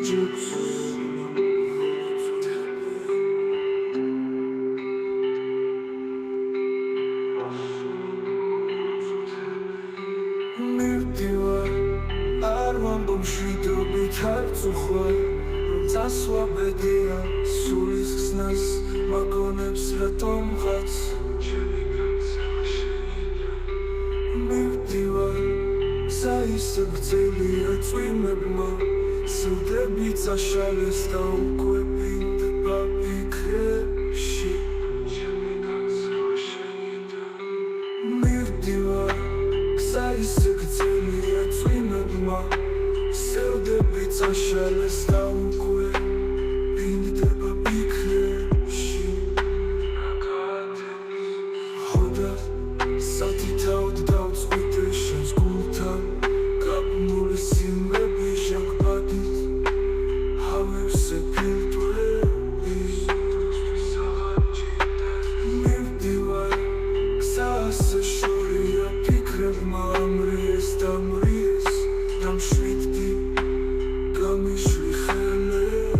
ბიჭებს მივდივარ არ ვამბობ მშვიდობით არ წუხვალ რომ წასვლა ბედია სულის ხსნას მაგონებს რატომღაც მივდივარ გზა ისე გრძელია წვიმებმა სევდები წაშალეს და უკვე ბრინდება ფიქრებში მივდივარ გზა ისე გრძელია წვიმებმა სევდები წაშალეს და უკვე ბრინდება ფიქრებში ხოდა სათითაოდ დავწყვიტე შენს გულთან გაბმული სიმღები ჟანგბადით ჰავებზე ფილტვები მივდივარ გზა ასე შორია ფიქრებმა ამრიეს და მრიეს და მშვიდდი გამიშვი ხელები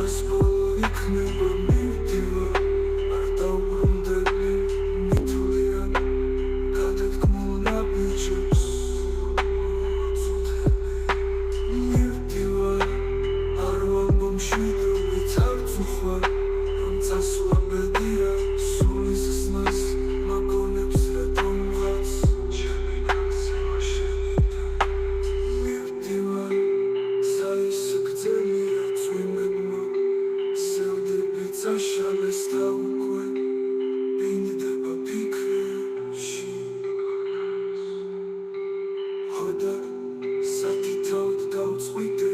As bol ikneba mivdiva ar daubrundeli mitulian gadet gmuna biceps mivdiva ar vambom shvidobit ar tsukhval rom tsasva bedia sulis xnas magonebs retomghats chemi gatseva shenida mivdiva gza ise gdzელია წვიმებმა წაშალეს და უკვე ბრინდება ფიქრებში ხოდა სათითაოდ დავწყვიტე